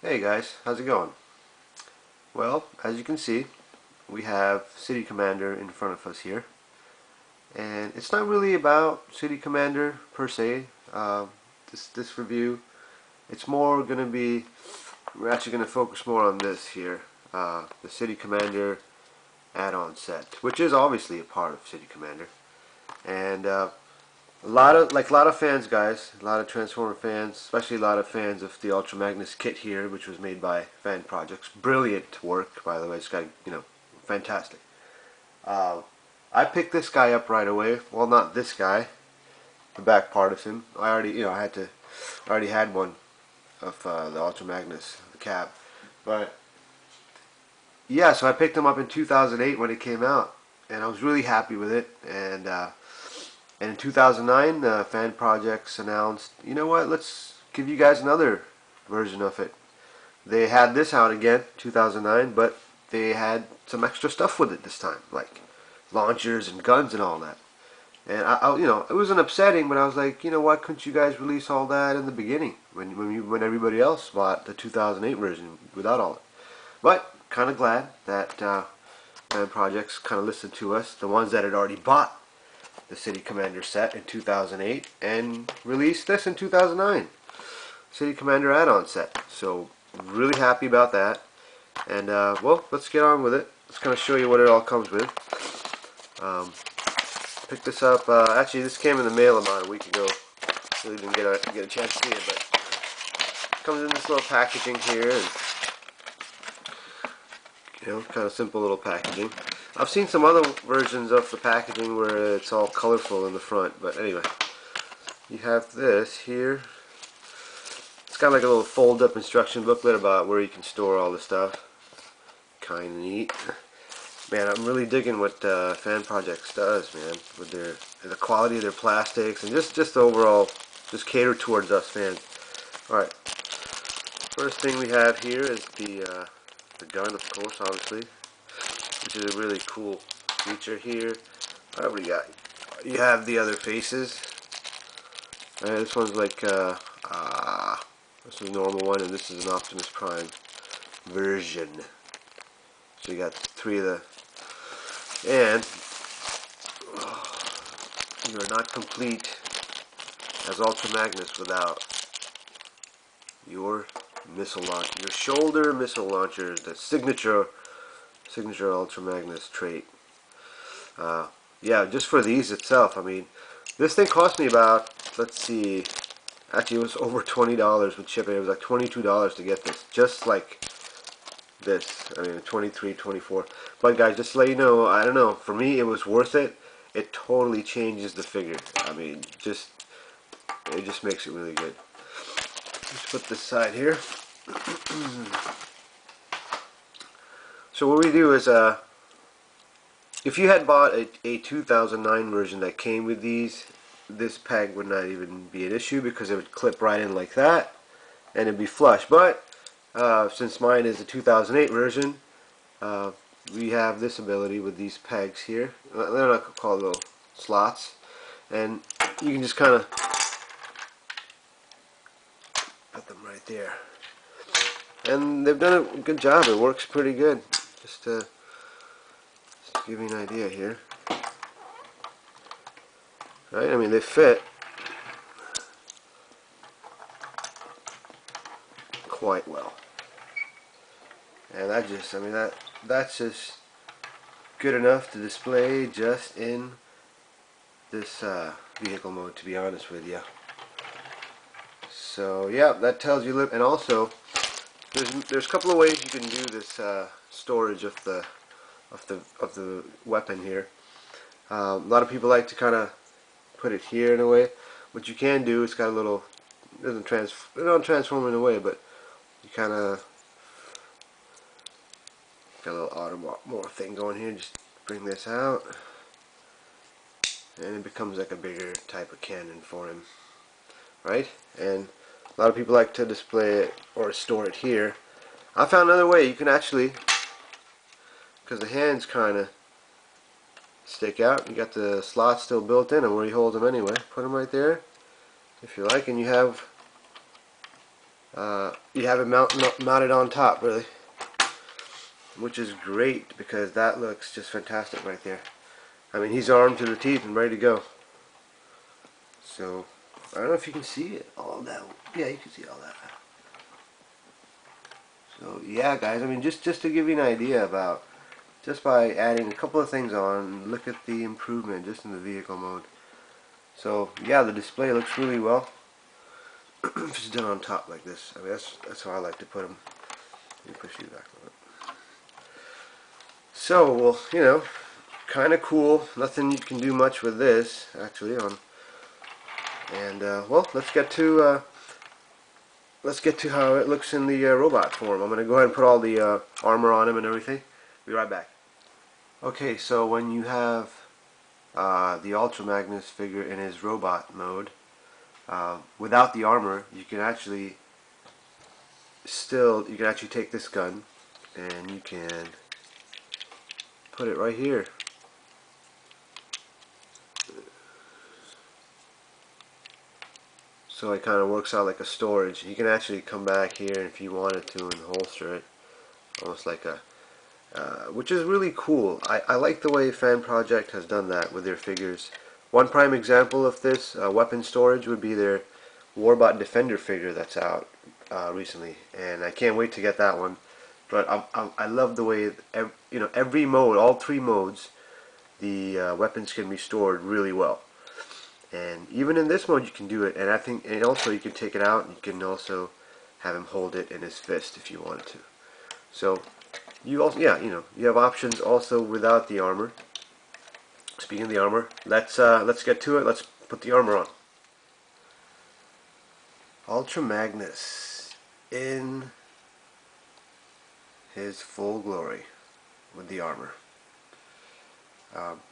Hey guys, how's it going? Well, as you can see, we have City Commander in front of us here. And it's not really about City Commander per se, this review. It's more going to be, we're actually going to focus more on this here, the City Commander add-on set, which is obviously a part of City Commander. And a lot of fans, guys, a lot of Transformer fans, especially a lot of fans of the Ultra Magnus kit here, which was made by Fansproject. Brilliant work, by the way. It's got, fantastic. Uh, I picked this guy up right away. Well, not this guy, the back part of him. I already, I already had one of the Ultra Magnus, the cab. But yeah, so I picked him up in 2008 when it came out, and I was really happy with it. And in 2009, Fansproject announced, you know what, let's give you guys another version of it. They had this out again, 2009, but they had some extra stuff with it this time, like launchers and guns and all that. And it wasn't upsetting, but I was like, you know, why couldn't you guys release all that in the beginning when everybody else bought the 2008 version without all it? But kind of glad that Fansproject kind of listened to us, the ones that had already bought the City Commander set in 2008 and released this in 2009. City Commander add-on set. So really happy about that. And well, let's get on with it. Let's kind of show you what it all comes with. Picked this up. Actually, this came in the mail about a week ago. Really didn't get a chance to see it, but it comes in this little packaging here, and kind of simple little packaging. I've seen some other versions of the packaging where it's all colorful in the front, but anyway, you have this here. It's kind of like a little fold-up instruction booklet about where you can store all the stuff. Kind of neat. Man, I'm really digging what Fansproject does, man, with the quality of their plastics and just overall, just cater towards us fans. All right, first thing we have here is the gun, of course, obviously, which is a really cool feature here. What do we got? You have the other faces. This one's like this is a normal one, and this is an Optimus Prime version. So you got three of the, and you are not complete as Ultra Magnus without your missile launcher, your shoulder missile launcher, the signature Ultra Magnus trait. Yeah, just for these itself, I mean, this thing cost me about, let's see, actually it was over $20 with shipping. It was like $22 to get this, just like this. I mean, 23, 24. But guys, just to let you know, I don't know, for me it was worth it. It totally changes the figure. I mean, it just makes it really good. Let's put this side here. So what we do is, if you had bought a 2009 version that came with these, this peg would not even be an issue because it would clip right in like that and it'd be flush. But since mine is a 2008 version, we have this ability with these pegs here. They're not called little slots, and you can just kind of put them right there. And they've done a good job. It works pretty good. Just to give you an idea here. Right? I mean, they fit quite well. And that's just good enough to display just in this vehicle mode, to be honest with you. So yeah, that tells you. And also, there's a couple of ways you can do this storage of the weapon here. A lot of people like to kind of put it here in a way. What you can do, it's got a little, it don't transform in a way, but you kind of got a little auto thing going here. Just bring this out, and it becomes like a bigger type of cannon for him, right? And a lot of people like to display it or store it here. I found another way. You can actually, because the hands kind of stick out, you got the slots still built in and where you hold them anyway. Put them right there if you like, and you have you have it mounted on top, really, which is great because that looks just fantastic right there. I mean, he's armed to the teeth and ready to go. So I don't know if you can see it all that. Yeah, you can see all that. So yeah, guys, I mean, just to give you an idea about, just by adding a couple of things on, look at the improvement just in the vehicle mode. So yeah, the display looks really well. If it's done on top like this, I mean, that's how I like to put them. Let me push you back a little bit. So, well, you know, kind of cool. Nothing you can do much with this actually on. And well, let's get to how it looks in the robot form. I'm going to go ahead and put all the armor on him and everything. Be right back. Okay, so when you have the Ultra Magnus figure in his robot mode, without the armor, you can actually take this gun and you can put it right here. So it kind of works out like a storage. You can actually come back here if you wanted to and holster it, almost like a, which is really cool. I like the way Fansproject has done that with their figures. One prime example of this weapon storage would be their Warbot Defender figure that's out recently, and I can't wait to get that one. But I love the way every mode, all three modes, the weapons can be stored really well. And even in this mode you can do it, and I think, and also you can take it out and you can also have him hold it in his fist if you wanted to. So you also, yeah, you have options also without the armor. Speaking of the armor, let's get to it. Let's put the armor on. Ultra Magnus in his full glory with the armor.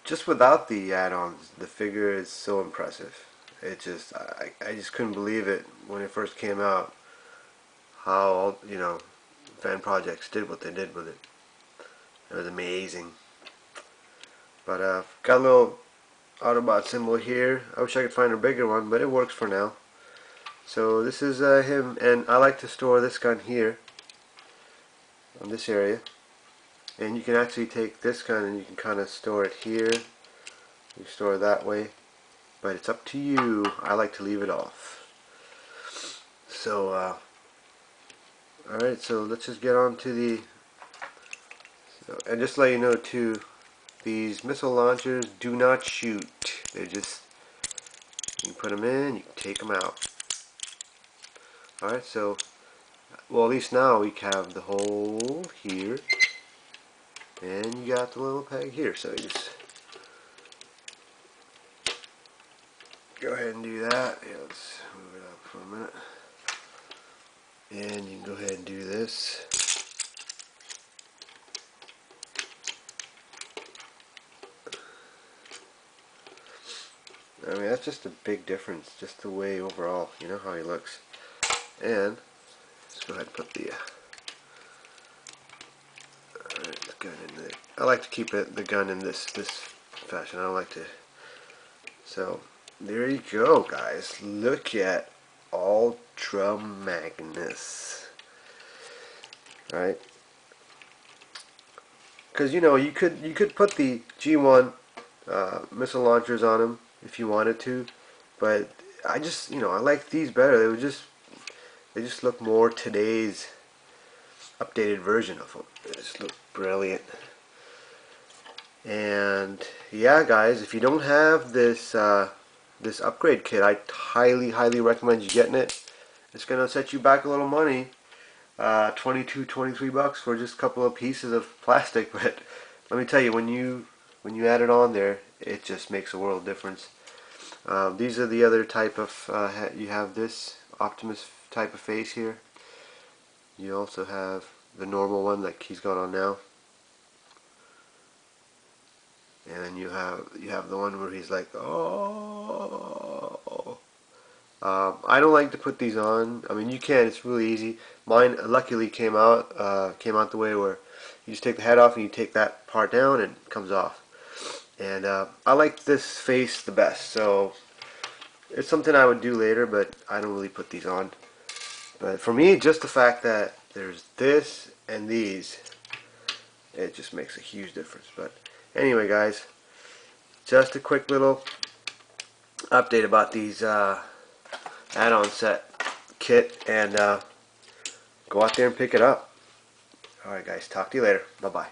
Just without the add-ons, the figure is so impressive. It just, I just couldn't believe it when it first came out, how, Fansproject did what they did with it. It was amazing. But got a little Autobot symbol here. I wish I could find a bigger one, but it works for now. So this is him, and I like to store this gun here, on this area. And you can actually take this gun and you can kind of store it here. You store it that way, but it's up to you. I like to leave it off. So, alright, so let's just get on to the... and just to let you know too, these missile launchers do not shoot. They're just, you put them in, you take them out. Alright, so, well, at least now we have the hole here. And you got the little peg here, so you just go ahead and do that. Yeah, let's move it up for a minute. And you can go ahead and do this. I mean, that's just a big difference, just the way overall, you know how he looks. And let's go ahead and put the gun in there. I like to keep the gun in this fashion. I don't like to. So there you go, guys. Look at Ultra Magnus. All right, because you could put the G1 missile launchers on him if you wanted to, but I just I like these better. They just look more today's updated version of them. They just look brilliant. And yeah, guys, if you don't have this this upgrade kit, I highly recommend you getting it. It's gonna set you back a little money, 22, 23 bucks for just a couple of pieces of plastic. But let me tell you, when you add it on there, it just makes a world of difference. These are the other type of you have this Optimus type of face here. You also have the normal one like he's got on now, and then you have the one where he's like, oh. I don't like to put these on. I mean, you can. It's really easy. Mine luckily came out the way where you just take the head off and you take that part down and it comes off. And I like this face the best, so it's something I would do later, but I don't really put these on. But for me, just the fact that there's this and these, it just makes a huge difference. But anyway, guys, just a quick little update about these add-on set kit, and go out there and pick it up. Alright guys, talk to you later. Bye bye.